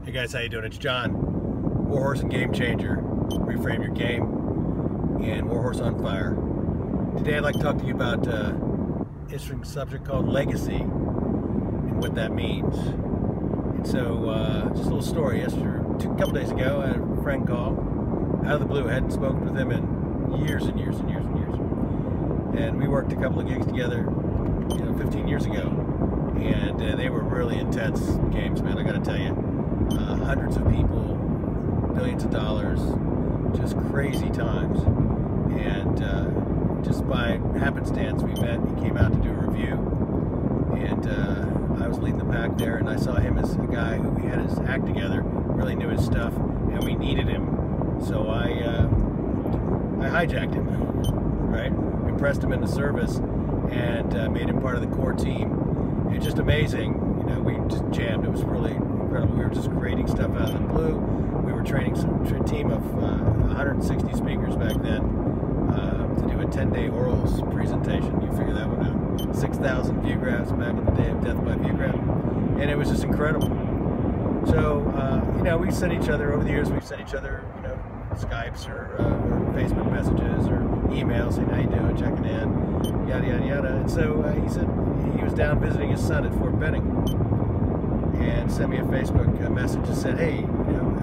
Hey guys, how you doing? It's John, Warhorse and Game Changer. Reframe your game and Warhorse on Fire. Today I'd like to talk to you about an interesting subject called legacy and what that means. And so, just a little story. A couple days ago, I had a friend call out of the blue. I hadn't spoken with him in years and years and years and years. And we worked a couple of gigs together, 15 years ago. And they were really intense games, man, I gotta tell you. Hundreds of people, billions of dollars, just crazy times. And just by happenstance, we met. He came out to do a review, and I was leading the pack there, and I saw him as a guy who he had his act together, really knew his stuff, and we needed him. So I hijacked him, right? Impressed him into service, and made him part of the core team. It was just amazing. We just jammed. It was really incredible. We were just creating stuff out of the blue. We were training a team of 160 speakers back then to do a 10-day orals presentation. You figure that one out. 6,000 view graphs back in the day of death by view graph. And it was just incredible. So, we sent each other, over the years, we've sent each other, Skypes or Facebook messages or emails saying, how you doing, checking in, yada, yada, yada. And so he said he was down visiting his son at Fort Benning and sent me a Facebook message that said, hey,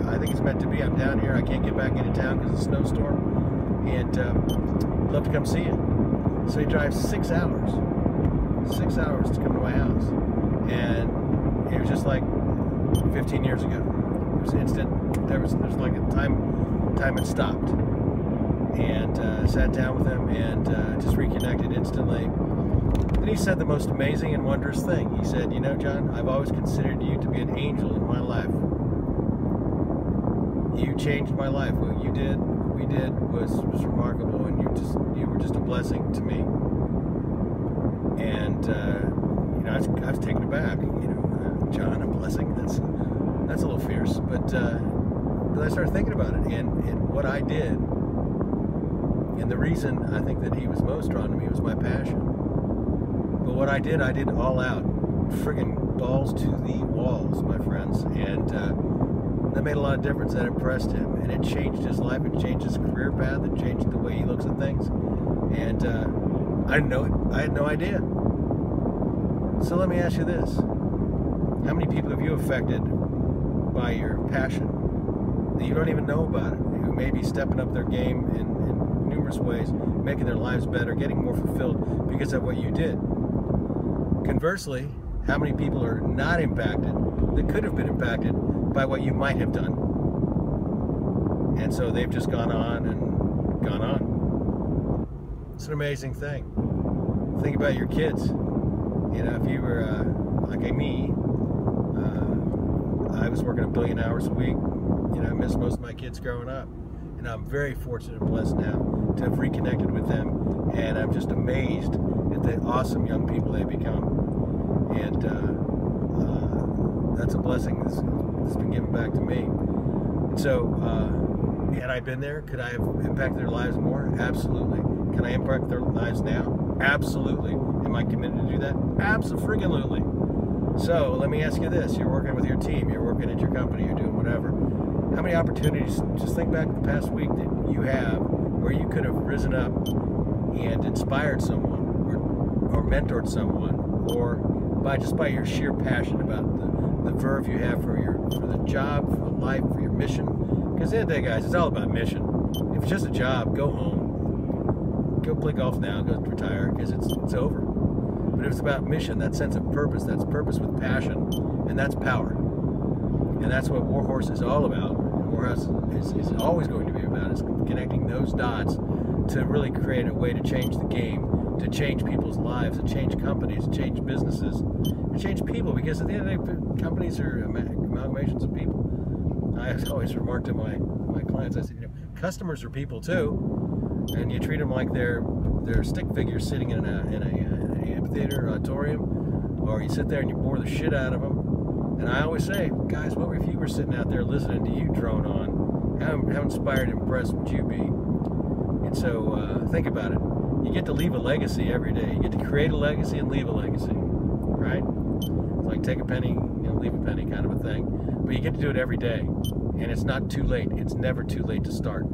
I think it's meant to be. I'm down here. I can't get back into town because of the snowstorm. And I'd love to come see you. So he drives 6 hours. 6 hours to come to my house. And it was just like 15 years ago. It was instant. There's like a time had stopped. And sat down with him and just reconnected instantly. And he said the most amazing and wondrous thing. He said, John, I've always considered you to be an angel in my life. You changed my life. What you did, we did, was remarkable, and you were just a blessing to me. And I was taken aback. John, a blessing. That's a little fierce. But I started thinking about it and what I did. And the reason I think that he was most drawn to me was my passion. But what I did all out. Friggin' balls to the walls, my friends. And that made a lot of difference. That impressed him. And it changed his life. It changed his career path. It changed the way he looks at things. And I didn't know it. I had no idea. So let me ask you this. How many people have you affected by your passion that you don't even know about it? Who may be stepping up their game in numerous ways, making their lives better, getting more fulfilled because of what you did. Conversely, how many people are not impacted that could have been impacted by what you might have done? And so they've just gone on and gone on. It's an amazing thing. Think about your kids. If you were like me, I was working 1 billion hours a week. I missed most of my kids growing up. And I'm very fortunate and blessed now to have reconnected with them. And I'm just amazed at the awesome young people they've become. And that's a blessing that's been given back to me. And so, had I been there, could I have impacted their lives more? Absolutely. Can I impact their lives now? Absolutely. Am I committed to do that? Absolutely. So, let me ask you this. You're working with your team. You're working at your company. You're doing whatever. How many opportunities, just think back to the past week, that you have where you could have risen up and inspired someone or mentored someone, or just by your sheer passion about the verve you have for the job, for life, for your mission. Because at the end of the day, guys, it's all about mission. If it's just a job, go home. Go play golf now, go retire, because it's over. But if it's about mission, that sense of purpose, that's purpose with passion, and that's power. And that's what Warhorse is all about. Warhorse is always going to be about, is connecting those dots to really create a way to change the game, to change people's lives, to change companies, to change businesses, to change people. Because at the end of the day, companies are amalgamations of people. I always remark to my clients, I said, customers are people too, and you treat them like they're stick figures sitting in an amphitheater auditorium, or you sit there and you bore the shit out of them. And I always say, guys, what if you were sitting out there listening to you drone on? How inspired and impressed would you be? And so think about it. You get to leave a legacy every day. You get to create a legacy and leave a legacy, right? It's like take a penny, leave a penny kind of a thing. But you get to do it every day, and it's not too late. It's never too late to start.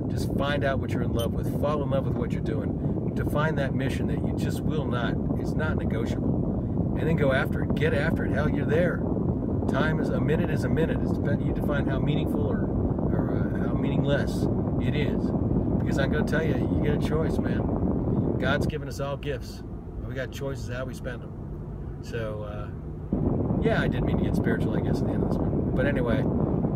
Just find out what you're in love with. Fall in love with what you're doing. Define that mission that you just will not. It's not negotiable. And then go after it. Get after it. Hell, you're there. Time is a minute is a minute. It's depending. You define how meaningful or how meaningless it is. Because I'm going to tell you, you get a choice, man. God's given us all gifts. We got choices how we spend them. So, yeah, I didn't mean to get spiritual, I guess, at the end of this one. But anyway,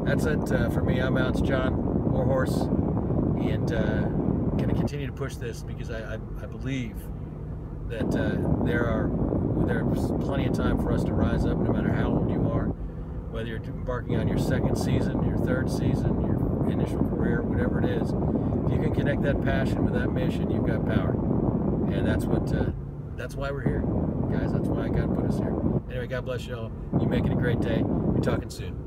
that's it for me. I'm out. It's John Warhorse, and going to continue to push this because I believe that there's plenty of time for us to rise up, no matter how old you are, whether you're embarking on your second season, your third season, your initial career, whatever it is. If you can connect that passion with that mission, you've got power, and that's why we're here, guys. That's why God put us here. Anyway, God bless you all. You make it a great day. We're talking soon.